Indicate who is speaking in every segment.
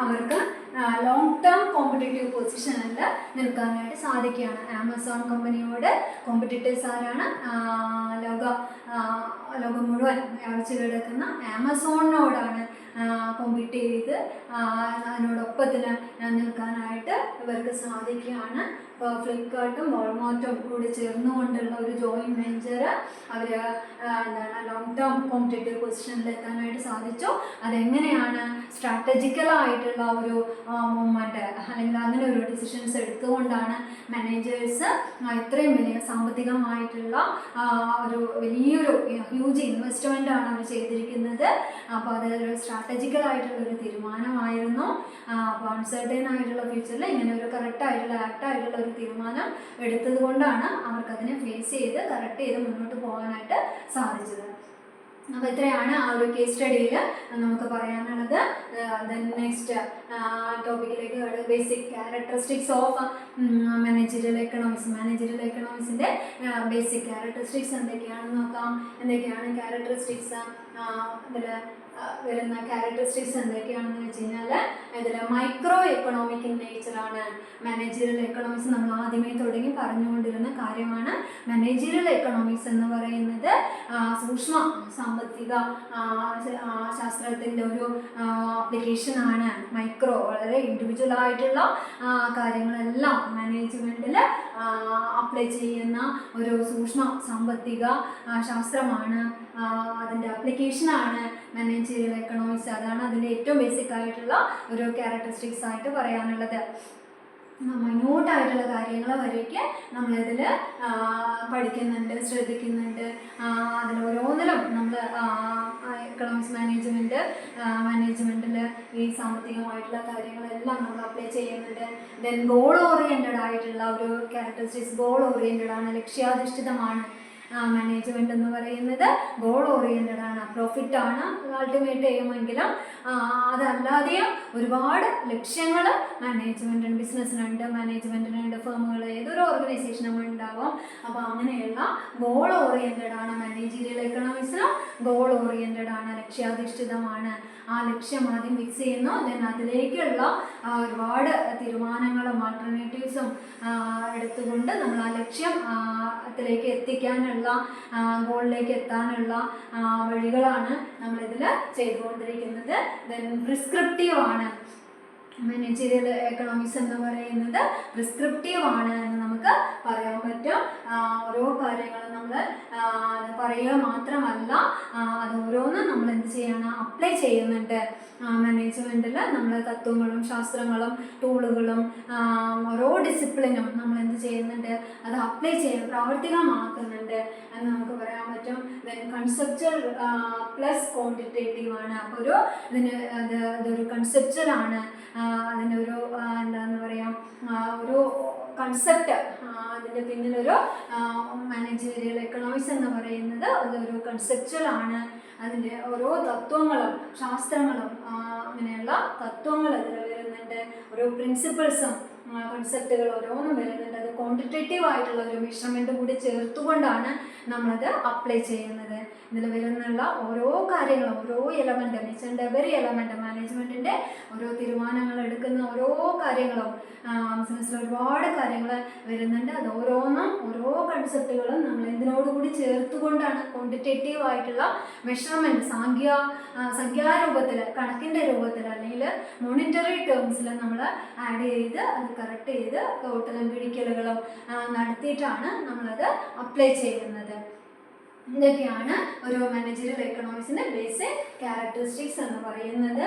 Speaker 1: അവർക്ക് long term competitive പൊസിഷനിൽ നിൽക്കാനായിട്ട് സാധിക്കുകയാണ്. ആമസോൺ കമ്പനിയോട് കോമ്പറ്റീറ്റേഴ്സ് ആരാണ്? ലോകം മുഴുവൻ വ്യാപിച്ചു കിടക്കുന്ന ആമസോണിനോടാണ് കോമ്പീറ്റ് ചെയ്ത് അതിനോടൊപ്പത്തിന് നിൽക്കാനായിട്ട് ഇവർക്ക് സാധിക്കുകയാണ്. ഇപ്പോൾ ഫ്ലിപ്കാർട്ടും വാൾമാർട്ടും കൂടി ചേർന്നുകൊണ്ടുള്ള ഒരു ജോയിൻറ്റ് വെഞ്ചർ അവർ ലോങ് ടേം കോമ്പറ്റേറ്റീവ് പൊസിഷനിൽ എത്താനായിട്ട് സാധിച്ചു. അതെങ്ങനെയാണ്? സ്ട്രാറ്റജിക്കലായിട്ടുള്ള ഒരു മൂവ്മെൻറ്റ് അല്ലെങ്കിൽ അങ്ങനെ ഒരു ഡിസിഷൻസ് എടുത്തുകൊണ്ടാണ് മാനേജേഴ്സ് ഇത്രയും വലിയ സാമ്പത്തികമായിട്ടുള്ള ഒരു വലിയൊരു ഹ്യൂജ് ഇൻവെസ്റ്റ്മെൻ്റാണ് അവർ ചെയ്തിരിക്കുന്നത്. അപ്പോൾ അതൊരു സ്ട്രാറ്റജിക്കലായിട്ടുള്ളൊരു തീരുമാനമായിരുന്നു. അപ്പോൾ അൺസർട്ടൈൻ ആയിട്ടുള്ള ഫ്യൂച്ചറിൽ ഇങ്ങനെ ഒരു കറക്റ്റായിട്ടുള്ള ആക്റ്റായിട്ടുള്ള ഒരു തീരുമാനം എടുത്തത് കൊണ്ടാണ് അവർക്കതിനെ ഫേസ് ചെയ്ത് കറക്റ്റ് ചെയ്ത് മുന്നോട്ട് പോകാനായിട്ട് സാധിച്ചത്. അപ്പോൾ ഇത്രയാണ് ആ ഒരു കേസ് സ്റ്റഡിയിൽ നമുക്ക് പറയാനുള്ളത്. ദെൻ നെക്സ്റ്റ് ടോപ്പിക്കിലേക്ക് basic characteristics of managerial economics. Managerial എക്കണോമിക്സിൻ്റെ ബേസിക് ക്യാരക്ടറിസ്റ്റിക്സ് എന്തൊക്കെയാണെന്ന് നോക്കാം. എന്തൊക്കെയാണ് ക്യാരക്ടറിസ്റ്റിക്സ്? ഇതിൽ വരുന്ന ക്യാരക്ടറിസ്റ്റിക്സ് എന്തൊക്കെയാണെന്ന് വെച്ച് കഴിഞ്ഞാൽ ഇതിൽ മൈക്രോ എക്കണോമിക് ഇൻ നേച്ചറാണ്. മാനേജറിയൽ എക്കണോമിക്സ് നമ്മൾ ആദ്യമേ തുടങ്ങി പറഞ്ഞുകൊണ്ടിരുന്ന കാര്യമാണ്. മാനേജറിയൽ എക്കണോമിക്സ് എന്ന് പറയുന്നത് സൂക്ഷ്മ സാമ്പത്തിക ശാസ്ത്രത്തിൻ്റെ ഒരു ആപ്ലിക്കേഷനാണ്. മൈക്രോ വളരെ ഇൻഡിവിജ്വൽ ആയിട്ടുള്ള കാര്യങ്ങളെല്ലാം മാനേജ്മെൻറ്റിൽ അപ്ലൈ ചെയ്യുന്ന ഒരു സൂക്ഷ്മ സാമ്പത്തിക ശാസ്ത്രമാണ്. അതിൻ്റെ ആപ്ലിക്കേഷനാണ് മാനേജറിയൽ എക്കണോമിക്സ്. അതാണ് അതിൻ്റെ ഏറ്റവും ബേസിക് ആയിട്ടുള്ള ഒരു ക്യാരക്ടറിസ്റ്റിക്സ് ആയിട്ട് പറയാനുള്ളത്. മൈന്യൂട്ടായിട്ടുള്ള കാര്യങ്ങൾ വരെയൊക്കെ നമ്മളിതിൽ പഠിക്കുന്നുണ്ട്, ശ്രദ്ധിക്കുന്നുണ്ട്. അതിൽ ഓരോന്നിലും നമ്മൾ എക്കണോമിക്സ് മാനേജ്മെൻറ്റിൽ ഈ സാമ്പത്തികമായിട്ടുള്ള കാര്യങ്ങളെല്ലാം നമ്മൾ അപ്ലൈ ചെയ്യുന്നുണ്ട്. ദെൻ ഗോൾ ഓറിയൻറ്റഡ് ആയിട്ടുള്ള ഒരു ക്യാരക്ടറിസ്റ്റിക്സ്. ഗോൾ ഓറിയൻറ്റഡ് ആണ്, ലക്ഷ്യാധിഷ്ഠിതമാണ്. മാനേജ്മെൻറ്റ് എന്ന് പറയുന്നത് ഗോൾ ഓറിയൻറ്റഡ് ആണ്. പ്രോഫിറ്റാണ് അൾട്ടിമേറ്റ് ചെയ്യുമെങ്കിലും അതല്ലാതെയും ഒരുപാട് ലക്ഷ്യങ്ങൾ മാനേജ്മെൻറ്റിന്, ബിസിനസ്സിനുണ്ട്, മാനേജ്മെൻറ്റിനുണ്ട്, ഫേമുകൾ ഏതൊരു ഓർഗനൈസേഷനും ഉണ്ടാകും. അപ്പോൾ അങ്ങനെയുള്ള ഗോൾ ഓറിയൻറ്റഡ് ആണ് മാനേജീരിയൽ എക്കണോമിക്സിനും. ഗോൾ ഓറിയൻറ്റഡ് ആണ്, ലക്ഷ്യാധിഷ്ഠിതമാണ്. ആ ലക്ഷ്യം ആദ്യം ഫിക്സ് ചെയ്യുന്നു. ദെൻ അതിലേക്കുള്ള ഒരുപാട് തീരുമാനങ്ങളും ആൾട്ടർനേറ്റീവ്സും എടുത്തുകൊണ്ട് നമ്മൾ ആ ലക്ഷ്യത്തിലേക്ക് എത്തിക്കാനുള്ള ഗോളിലേക്ക് എത്താനുള്ള വഴികളാണ് നമ്മളിതിൽ ചെയ്തുകൊണ്ടിരിക്കുന്നത്. ദെൻ പ്രിസ്ക്രിപ്റ്റീവ് ആണ്. മാനേജറിയൽ എക്കണോമിക്സ് എന്ന് പറയുന്നത് പ്രിസ്ക്രിപ്റ്റീവ് ആണ് എന്ന് നമുക്ക് പറയാൻ പറ്റും. ഓരോ കാര്യങ്ങളും നമ്മൾ പറയുക മാത്രമല്ല, അത് ഓരോന്നും നമ്മൾ എന്ത് ചെയ്യണം? അപ്ലൈ ചെയ്യുന്നുണ്ട്. മാനേജ്മെൻറ്റിൽ നമ്മൾ തത്വങ്ങളും ശാസ്ത്രങ്ങളും ടൂളുകളും ഓരോ ഡിസിപ്ലിനും നമ്മൾ എന്ത് ചെയ്യുന്നുണ്ട്? അത് അപ്ലൈ പ്രാവർത്തികമാക്കുന്നുണ്ട് എന്ന് നമുക്ക് പറയാൻ പറ്റും. ദെൻ കൺസെപ്ച്വൽ പ്ലസ് ക്വാണ്ടിറ്റേറ്റീവ് ആണ്. അപ്പോൾ ഇതൊരു കൺസെപ്ച്വൽ ആണ്. അതിനൊരു എന്താന്ന് പറയാം, ഒരു കൺസെപ്റ്റ്, അതിൻ്റെ പിന്നിലൊരു മാനേജറിയൽ എക്കണോമിക്സ് എന്ന് പറയുന്നത് അതൊരു കൺസെപ്ച്വൽ ആണ്. അതിൻ്റെ ഓരോ തത്വങ്ങളും ശാസ്ത്രങ്ങളും അങ്ങനെയുള്ള തത്വങ്ങൾ അതിൽ വരുന്നുണ്ട്. ഓരോ പ്രിൻസിപ്പിൾസും കൺസെപ്റ്റുകൾ ഓരോന്നും വരുന്നുണ്ട്. അത് ക്വാണ്ടിറ്റേറ്റീവ് ആയിട്ടുള്ള ഒരു മെഷർമെൻറ്റ് കൂടി ചേർത്തുകൊണ്ടാണ് നമ്മളത് അപ്ലൈ ചെയ്യുന്നത്. ഇതിൽ വരുന്നുള്ള ഓരോ കാര്യങ്ങളും, ഓരോ എലമെൻറ്റ്, ഈച്ച് എവറി എലമെൻറ്റ്, മാനേജ്മെൻറ്റിൻ്റെ ഓരോ തീരുമാനങ്ങൾ എടുക്കുന്ന ഓരോ കാര്യങ്ങളും, ബിസിനസ്സിൽ ഒരുപാട് കാര്യങ്ങൾ വരുന്നുണ്ട്. അത് ഓരോന്നും ഓരോ കൺസെപ്റ്റുകളും നമ്മൾ ഇതിനോടുകൂടി ചേർത്തുകൊണ്ടാണ് ക്വാണ്ടിറ്റേറ്റീവ് ആയിട്ടുള്ള മെഷർമെൻറ്റ്, സംഖ്യാരൂപത്തിൽ, കണക്കിൻ്റെ രൂപത്തിൽ അല്ലെങ്കിൽ മോണിറ്ററി ടേംസിൽ നമ്മൾ ആഡ് ചെയ്ത് അത് കറക്റ്റ് ചെയ്ത് ടോട്ടലും പിടിക്കലുകളും നടത്തിയിട്ടാണ് നമ്മളത് അപ്ലൈ ചെയ്യുന്നത്. ഇതൊക്കെയാണ് ഒരു മാനേജറിയൽ എക്കണോമിക്സിൻ്റെ ബേസിക് ക്യാരക്ടറിസ്റ്റിക്സ് എന്ന് പറയുന്നത്.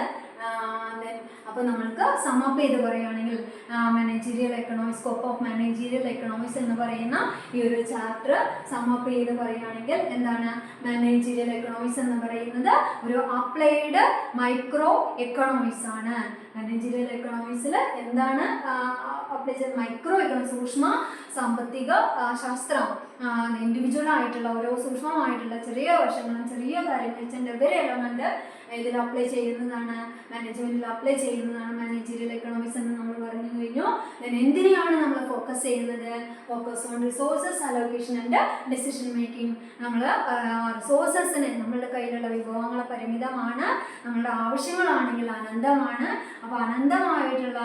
Speaker 1: അപ്പോൾ നമ്മൾക്ക് സമപ്പ് ചെയ്ത് പറയുകയാണെങ്കിൽ managerial economics, scope of managerial economics എന്ന് പറയുന്ന ഈ ഒരു ചാപ്റ്റർ സമപ്പ് ചെയ്ത് പറയുകയാണെങ്കിൽ എന്താണ്? മാനേജറിയൽ എക്കണോമിക്സ് എന്ന് പറയുന്നത് ഒരു അപ്ലൈഡ് മൈക്രോ എക്കണോമിക്സ് ആണ്. മാനേജറിയൽ എക്കണോമിക്സിൽ എന്താണ് അപ്ലൈ ചെയ്ത്? മൈക്രോ എക്കണോമിക്സ്, സൂക്ഷ്മ സാമ്പത്തിക ശാസ്ത്രം. ഇൻഡിവിജ്വൽ ആയിട്ടുള്ള ഓരോ സൂക്ഷ്മമായിട്ടുള്ള ചെറിയ വശങ്ങളും ചെറിയ കാര്യങ്ങൾ, എവറി എലമെൻറ്റ് ഇതിൽ അപ്ലൈ ചെയ്യുന്നതാണ്, മാനേജ്മെന്റിൽ അപ്ലൈ ചെയ്യുന്നതാണ് മാനേജീരിയൽ എക്കണോമിക്സ് എന്ന് നമ്മൾ പറഞ്ഞു കഴിഞ്ഞു. എന്തിനെയാണ് നമ്മൾ ഫോക്കസ് ചെയ്യുന്നത്? Focus on resources allocation and decision making. നമ്മൾ റിസോഴ്സസിന്, നമ്മളുടെ കയ്യിലുള്ള വിഭവങ്ങൾ പരിമിതമാണ്, നമ്മളുടെ ആവശ്യങ്ങളാണെങ്കിൽ അനന്തമാണ്. അപ്പോൾ അനന്തമായിട്ടുള്ള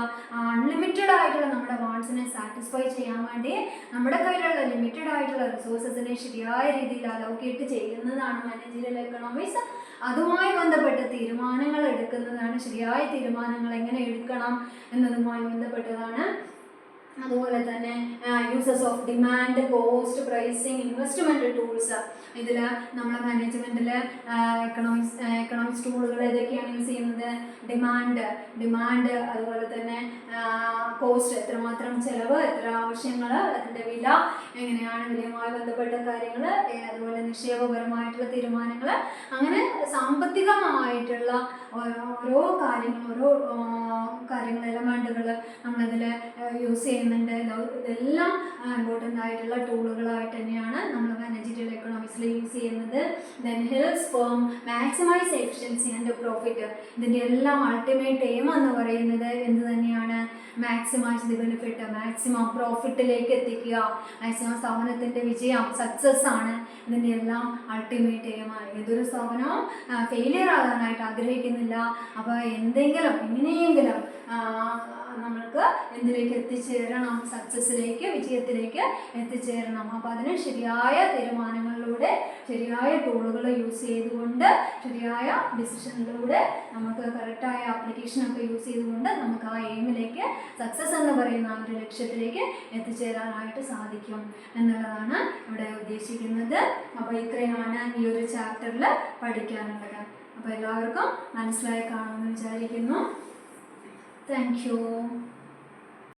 Speaker 1: അൺലിമിറ്റഡ് ആയിട്ടുള്ള നമ്മുടെ വാണ്ട്സിനെ സാറ്റിസ്ഫൈ ചെയ്യാൻ വേണ്ടി നമ്മുടെ കയ്യിലുള്ള ലിമിറ്റഡ് ആയിട്ടുള്ള റിസോഴ്സസിനെ ശരിയായ രീതിയിൽ അലോക്കേറ്റ് ചെയ്യുന്നതാണ് മാനേജീരിയൽ എക്കണോമിക്സ്. അതുമായി ബന്ധപ്പെട്ട തീരുമാനങ്ങൾ എടുക്കുന്നതാണ്, ശരിയായ തീരുമാനങ്ങൾ എങ്ങനെ എടുക്കണം എന്നതുമായി ബന്ധപ്പെട്ടതാണ്. അതുപോലെ തന്നെ uses of demand, cost, pricing, investment tools. ഇതിൽ നമ്മുടെ മാനേജ്മെൻറ്റിൽ എക്കണോമിക്സ് ടൂളുകൾ ഏതൊക്കെയാണ് യൂസ് ചെയ്യുന്നത്? ഡിമാൻഡ്, അതുപോലെ തന്നെ കോസ്റ്റ്, എത്രമാത്രം ചിലവ്, എത്ര ആവശ്യങ്ങൾ, അതിൻ്റെ വില എങ്ങനെയാണ്, വിലയുമായി ബന്ധപ്പെട്ട കാര്യങ്ങൾ, അതുപോലെ നിക്ഷേപപരമായിട്ടുള്ള തീരുമാനങ്ങൾ, അങ്ങനെ സാമ്പത്തികമായിട്ടുള്ള ഓരോ കാര്യങ്ങൾ എലമെൻറ്റുകൾ നമ്മളിതിൽ യൂസ് ചെയ്യുന്നുണ്ട്. ഇതെല്ലാം ഇമ്പോർട്ടൻ്റ് ആയിട്ടുള്ള ടൂളുകളായിട്ട് തന്നെയാണ് നമ്മൾ മാനേജീരിയൽ എക്കണോമിക്സിൽ യൂസ് ചെയ്യുന്നത്. Then helps firm maximise efficiency and profit. ഇതിൻ്റെ എല്ലാം അൾട്ടിമേറ്റ് എയിം എന്ന് പറയുന്നത് എന്ത് തന്നെയാണ്? മാക്സിമൈസ് ദി ബെനിഫിറ്റ്, മാക്സിമം പ്രോഫിറ്റിലേക്ക് എത്തിക്കുക, മാക്സിമം സ്ഥാപനത്തിൻ്റെ വിജയം, സക്സസ് ആണ് ഇതിൻ്റെ എല്ലാം അൾട്ടിമേറ്റ് എയിമാണ്. ഏതൊരു സ്ഥാപനവും ഫെയിലിയർ ആകാനായിട്ട് ആഗ്രഹിക്കുന്നില്ല. അപ്പോൾ എങ്ങനെയെങ്കിലും നമ്മൾക്ക് എന്തിലേക്ക് എത്തിച്ചേരണം? സക്സസ്സിലേക്ക്, വിജയത്തിലേക്ക് എത്തിച്ചേരണം. അപ്പോൾ അതിന് ശരിയായ തീരുമാനങ്ങളിലൂടെ, ശരിയായ ടൂളുകൾ യൂസ് ചെയ്തുകൊണ്ട്, ശരിയായ ഡിസിഷനിലൂടെ, നമുക്ക് കറക്റ്റായ ആപ്ലിക്കേഷനൊക്കെ യൂസ് ചെയ്തുകൊണ്ട് നമുക്ക് ആ എയിമിലേക്ക്, സക്സസ് എന്ന് പറയുന്ന ആ ഒരു ലക്ഷ്യത്തിലേക്ക് എത്തിച്ചേരാനായിട്ട് സാധിക്കും എന്നുള്ളതാണ് ഇവിടെ ഉദ്ദേശിക്കുന്നത്. അപ്പോൾ ഇത്രയാണ് ഈ ഒരു ചാപ്റ്ററിൽ പഠിക്കാനുള്ളത്. അപ്പോൾ എല്ലാവർക്കും മനസ്സിലായി കാണുമെന്ന് വിചാരിക്കുന്നു. Thank you.